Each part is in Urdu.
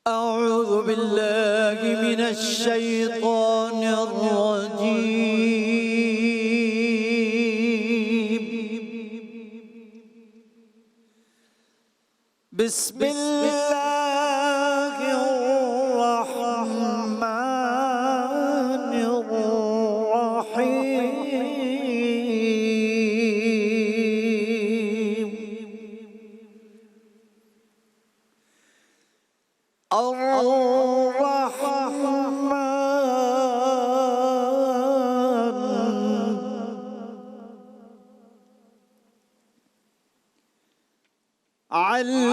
أعوذ بالله من الشيطان الرجيم. بسم الله الرحمن الرحيم. علم الرحمن علم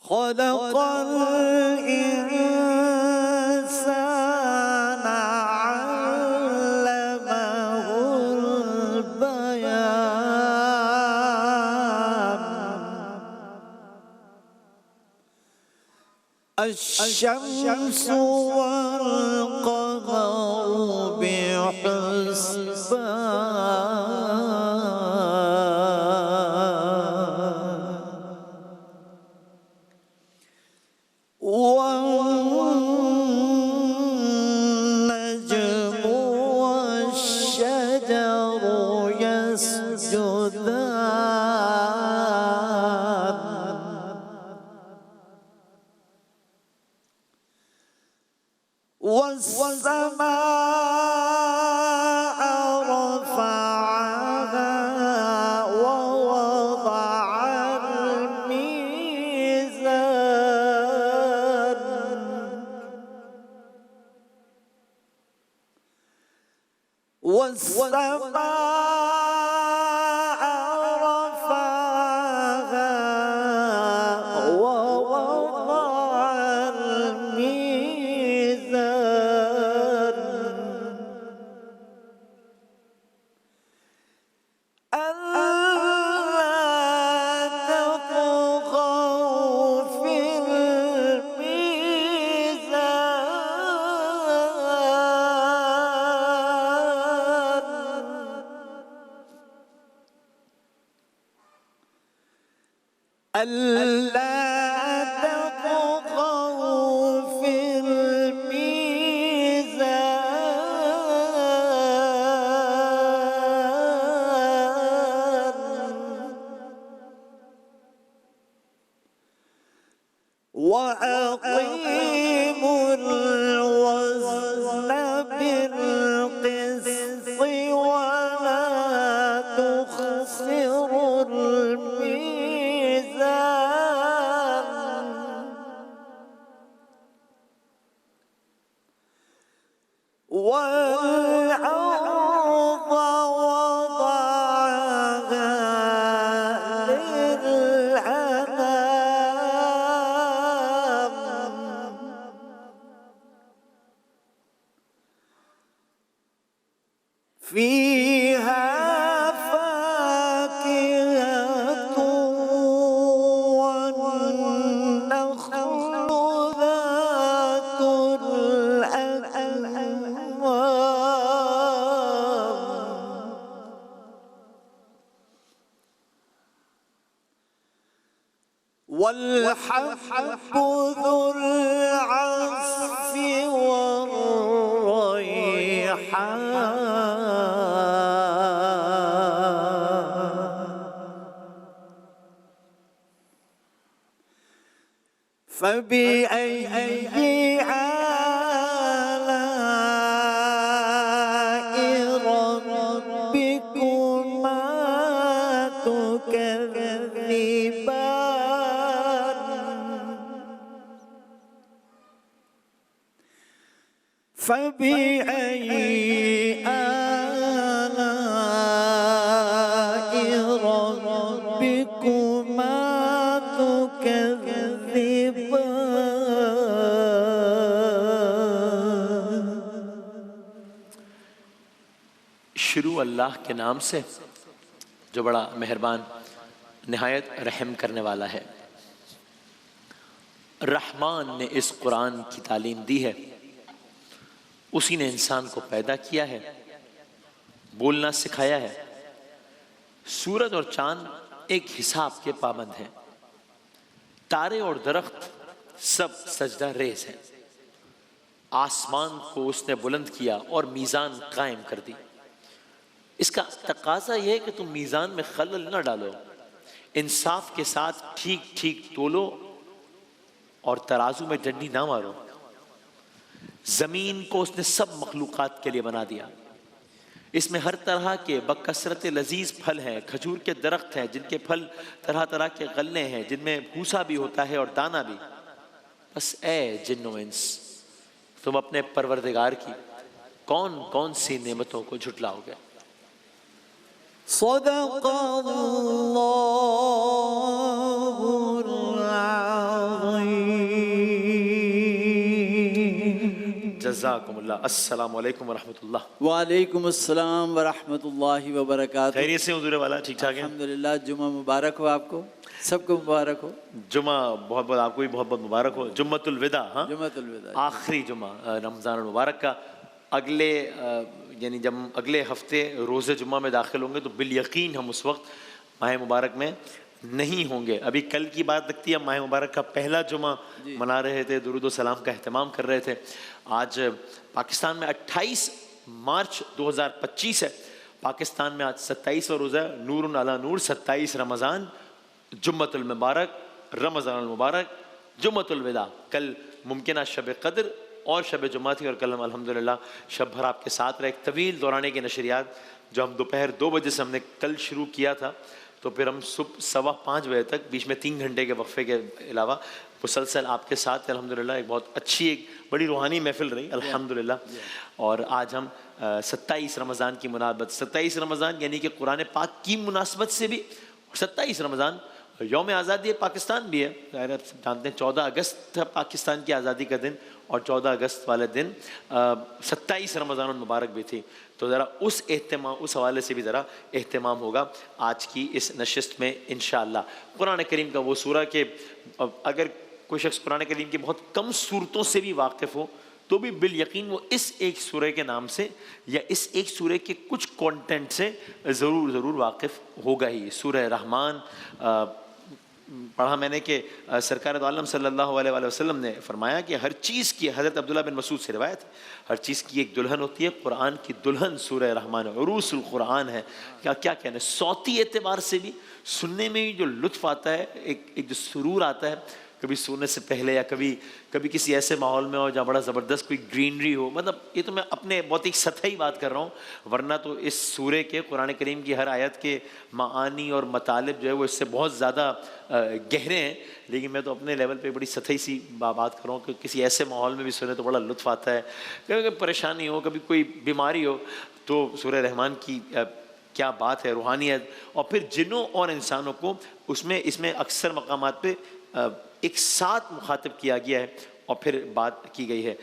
خلق الإنسان علمه البيان. الشمس والقمر بحسبان. والنجم والشجر يسجدان. والسماء رفعها ووضع الميزان. والسماء رفعها ووضع الميزان. ألا تطغوا في الميزان. ألا تطغوا في الميزان. وأقيموا الوزن بالقسط ولا تخسروا الميزان. والأرض وضعها للأنام. فيها فاكهة والنخل ذات الأكمام. والحب ذو العصف والريحان. فبأي آلاء ربكما تكذبان. فبأي آلاء ربكما تكذبان. شروع اللہ کے نام سے جو بڑا مہربان نہایت رحم کرنے والا ہے۔ رحمان نے اس قرآن کی تعلیم دی ہے، اسی نے انسان کو پیدا کیا ہے، بولنا سکھایا ہے۔ سورج اور چاند ایک حساب کے پابند ہیں، تارے اور درخت سب سجدہ ریز ہیں۔ آسمان کو اس نے بلند کیا اور میزان قائم کر دی۔ اس کا تقاضا یہ ہے کہ تم میزان میں خلل نہ ڈالو، انصاف کے ساتھ ٹھیک ٹھیک تولو اور ترازو میں ڈنڈی نہ مارو۔ زمین کو اس نے سب مخلوقات کے لیے بنا دیا، اس میں ہر طرح کے بکثرت لذیذ پھل ہیں، کھجور کے درخت ہیں جن کے پھل طرح طرح کے غلے ہیں جن میں بھوسا بھی ہوتا ہے اور دانہ بھی۔ بس اے جن و انس، تم اپنے پروردگار کی کون کون سی نعمتوں کو جھٹلاؤ گے؟ صدق اللہ العظیم۔ جزاکم اللہ۔ السلام علیکم ورحمۃ اللہ۔ وعلیکم السلام ورحمۃ اللہ وبرکاتہ۔ خیریت سے حضور والا؟ ٹھیک ٹھاک ہے الحمدللہ۔ جمعہ مبارک ہو آپ کو، سب کو مبارک ہو۔ جمعہ بہت بہت آپ کو بھی بہت بہت مبارک ہو۔ جمعۃ الوداع، ہاں جمعۃ الوداع، آخری جمعہ رمضان المبارک کا۔ اگلے یعنی جب اگلے ہفتے روز جمعہ میں داخل ہوں گے تو بالیقین ہم اس وقت ماہ مبارک میں نہیں ہوں گے۔ ابھی کل کی بات لگتی ہے، ماہ مبارک کا پہلا جمعہ منا رہے تھے، درود و سلام کا اہتمام کر رہے تھے۔ آج پاکستان میں 28 مارچ 2025 ہے، پاکستان میں آج 27واں روزہ ہے، نور علی نور، 27 رمضان، جمعۃ المبارک، رمضان المبارک، جمعۃ الوداع۔ کل ممکنہ شب قدر اور شب جمعہ تھی، اور کل ہم الحمدللہ شب بھر آپ کے ساتھ رہے۔ ایک طویل دورانیے کی نشریات جو ہم دوپہر 2 بجے سے ہم نے کل شروع کیا تھا، تو پھر ہم صبح 4:15 بجے تک، بیچ میں 3 گھنٹے کے وقفے کے علاوہ مسلسل آپ کے ساتھ الحمدللہ۔ ایک بہت اچھی، ایک بڑی روحانی محفل رہی الحمدللہ۔ اور آج ہم 27 رمضان کی مناسبت، 27 رمضان یعنی کہ قرآن پاک کی مناسبت سے بھی، 27 رمضان یوم آزادی پاکستان بھی ہے۔ ظاہر آپ جانتے ہیں 14 اگست تھا پاکستان کی آزادی کا دن، اور 14 اگست والے دن 27 رمضان المبارک بھی تھی، تو ذرا اس اہتمام، اس حوالے سے بھی ذرا اہتمام ہوگا آج کی اس نشست میں انشاءاللہ۔ قرآن کریم کا وہ سورہ کہ اگر کوئی شخص قرآن کریم کی بہت کم صورتوں سے بھی واقف ہو تو بھی بالیقین وہ اس ایک سورہ کے نام سے یا اس ایک سورہ کے کچھ کانٹینٹ سے ضرور واقف ہوگا ہی۔ سورہ رحمان پڑھا میں نے کہ سرکار دو عالم صلی اللہ علیہ وآلہ وسلم نے فرمایا کہ ہر چیز کی، حضرت عبداللہ بن مسعود سے روایت ہے، ہر چیز کی ایک دلہن ہوتی ہے، قرآن کی دلہن سورہ رحمان، عروس القرآن ہے۔ کیا کہنے، صوتی اعتبار سے بھی سننے میں جو لطف آتا ہے، ایک جو سرور آتا ہے، کبھی سونے سے پہلے یا کبھی کسی ایسے ماحول میں ہو جہاں بڑا زبردست کوئی گرینری ہو، مطلب یہ تو میں اپنے بہت ایک سطحی بات کر رہا ہوں، ورنہ تو اس سورے کے، قرآن کریم کی ہر آیت کے معانی اور مطالب جو ہے وہ اس سے بہت زیادہ گہرے ہیں، لیکن میں تو اپنے لیول پہ بڑی سطحی سی بات کر رہا ہوں کہ کسی ایسے ماحول میں بھی سنے تو بڑا لطف آتا ہے۔ کبھی پریشانی ہو، کبھی کوئی بیماری ہو، تو سورہ رحمان کی کیا بات ہے، روحانیت۔ اور پھر جنوں اور انسانوں کو اس میں اکثر مقامات پہ ایک ساتھ مخاطب کیا گیا ہے اور پھر بات کی گئی ہے۔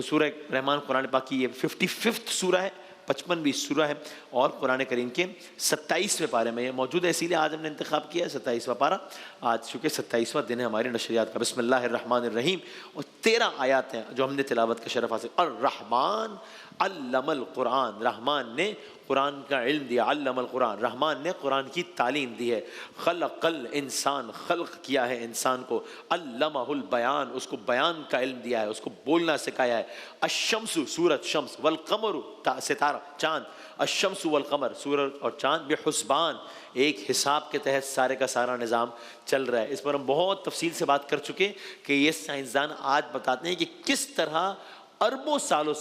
سورہ رحمان قرآن پاک کی یہ 55 سورہ ہے، 55ویں سورہ ہے، اور قرآن کریم کے 27ویں پارے میں یہ موجود ہے، اسی لیے آج ہم نے انتخاب کیا ہے 27واں پارہ۔ آج چونکہ 27واں دن ہے ہماری نشریات کا۔ بسم اللہ الرحمن الرحیم، اور 13 آیات ہیں جو ہم نے تلاوت کا شرف حاصل۔ الرحمن علم القرآن، رحمان نے قرآن کا علم دیا، علم القرآن، رحمان نے قرآن کی تعلیم دی ہے۔ خلق الانسان، خلق کیا ہے انسان کو، علمہ البیان، اس کو بیان کا علم دیا ہے، اس کو بولنا سکھایا ہے۔ الشمس، سورج شمس، والقمر، ستارہ چاند، الشمس والقمر، سورج اور چاند، بحسبان، ایک حساب کے تحت سارے کا سارا نظام چل رہا ہے۔ اس پر ہم بہت تفصیل سے بات کر چکے کہ یہ سائنسدان آج بتاتے ہیں کہ کس طرح اربوں سالوں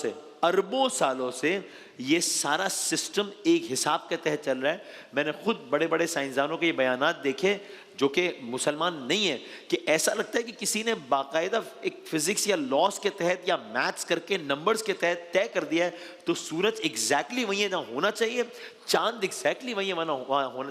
سے یہ سارا سسٹم ایک حساب کے تحت چل رہا ہے۔ میں نے خود بڑے بڑے سائنسدانوں کے یہ بیانات دیکھے جو کہ مسلمان نہیں ہیں، کہ ایسا لگتا ہے کہ کسی نے باقاعدہ ایک فزکس یا لاس کے تحت یا میتھس کر کے نمبرز کے تحت طے کر دیا ہے، تو سورج ایگزیکٹلی وہیں ہے جہاں ہونا چاہیے، چاند ایگزیکٹلی وہیں ہے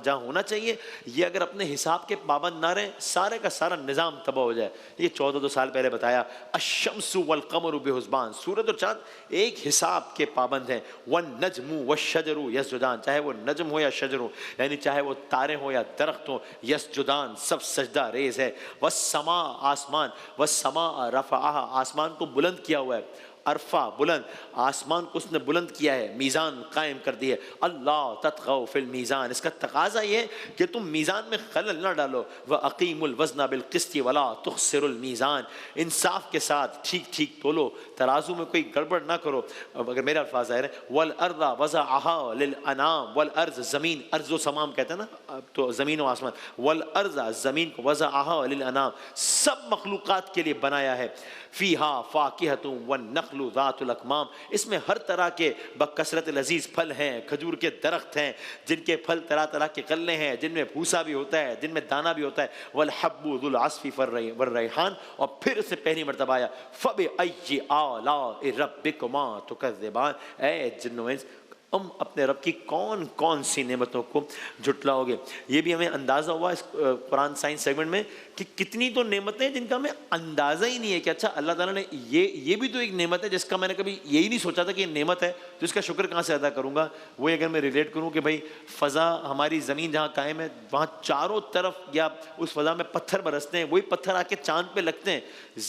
جہاں ہونا چاہیے۔ یہ اگر اپنے حساب کے پابند نہ رہیں، سارے کا سارا نظام تباہ ہو جائے۔ یہ 14 سال پہلے بتایا، الشمس والقمر بحسبان، سورج اور چاند ایک حساب کے پابند ہیں۔ والنجم والشجر یسجدان، چاہے وہ نجم ہو یا شجر ہو، یعنی چاہے وہ تارے ہوں یا درخت ہوں، یسجدان سب سجدہ ریز ہے، والسماء آسمان، والسماء رفعہا آسمان کو بلند کیا ہوا ہے، عرفہ بلند، آسمان کو اس نے بلند کیا ہے، میزان قائم کر دی ہے، اللہ تطغوا فی المیزان، اس کا تقاضا یہ ہے کہ تم میزان میں خلل نہ ڈالو، وَأَقِیمُوا الْوَزْنَ بِالْقِسْطِ وَلَا تُخْسِرُوا الْمِیزان، انصاف کے ساتھ ٹھیک ٹھیک تولو، ترازو میں کوئی گڑبڑ نہ کرو۔ اگر میرا الفاظ ظاہر ہے، وَالْأَرْضَ وَضَعَهَا لِلْأَنَامِ، والارض زمین، ارض و سمام کہتے ہیں نا تو زمین و آسمان، والارض زمین کو، وضعها للانام سب مخلوقات کے لیے بنایا ہے، فیہا فاکہۃ والنخل ذات الاکمام، اس میں ہر طرح کے بکثرت لذیذ پھل ہیں، کھجور کے درخت ہیں جن کے پھل طرح طرح کے غلے ہیں، جن میں بھوسا بھی ہوتا ہے، جن میں دانہ بھی ہوتا ہے، والحب ذو العصف والریحان، اور پھر سے پہلی مرتبہ آیا فبأی آلاء ربکما تکذبان، اے جن و انس تم اپنے رب کی کون کون سی نعمتوں کو جھٹلاؤ گے۔ یہ بھی ہمیں اندازہ ہوا اس قرآن سائنس سیگمنٹ میں کہ کتنی تو نعمتیں جن کا ہمیں اندازہ ہی نہیں ہے کہ اچھا اللہ تعالیٰ نے یہ بھی تو ایک نعمت ہے جس کا میں نے کبھی یہی نہیں سوچا تھا کہ یہ نعمت ہے، تو اس کا شکر کہاں سے ادا کروں گا۔ وہی اگر میں ریلیٹ کروں کہ بھائی فضا ہماری زمین جہاں قائم ہے وہاں چاروں طرف یا اس فضا میں پتھر برستے ہیں، وہی پتھر آ کے چاند پہ لگتے ہیں۔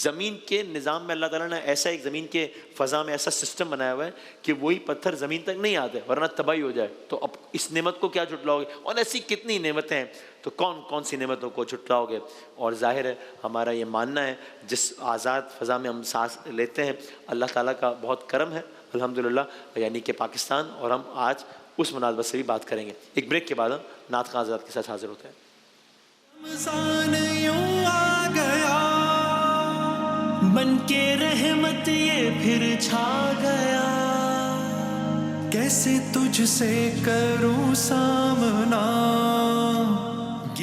زمین کے نظام میں اللہ تعالیٰ نے ایسا ایک زمین کے فضا میں ایسا سسٹم بنایا ہوا ہے کہ وہی پتھر زمین تک نہیں آتے ورنہ تباہی ہو جائے، تو اب اس نعمت کو کیا جھٹلاؤ گے؟ اور ایسی کتنی نعمتیں ہیں، تو کون کون سی نعمتوں کو جھٹلاؤ گے؟ اور ظاہر ہے ہمارا یہ ماننا ہے جس آزاد فضا میں ہم سانس لیتے ہیں اللہ تعالیٰ کا بہت کرم ہے الحمدللہ، یعنی کہ پاکستان، اور ہم آج اس مناسبت سے بھی بات کریں گے۔ ایک بریک کے بعد ہم نعت خواں حضرات کے ساتھ حاضر ہوتے ہیں۔ رمضان یوں آ گیا بن کے رحمت یہ پھر چھا گیا، کیسے تجھ سے کروں سا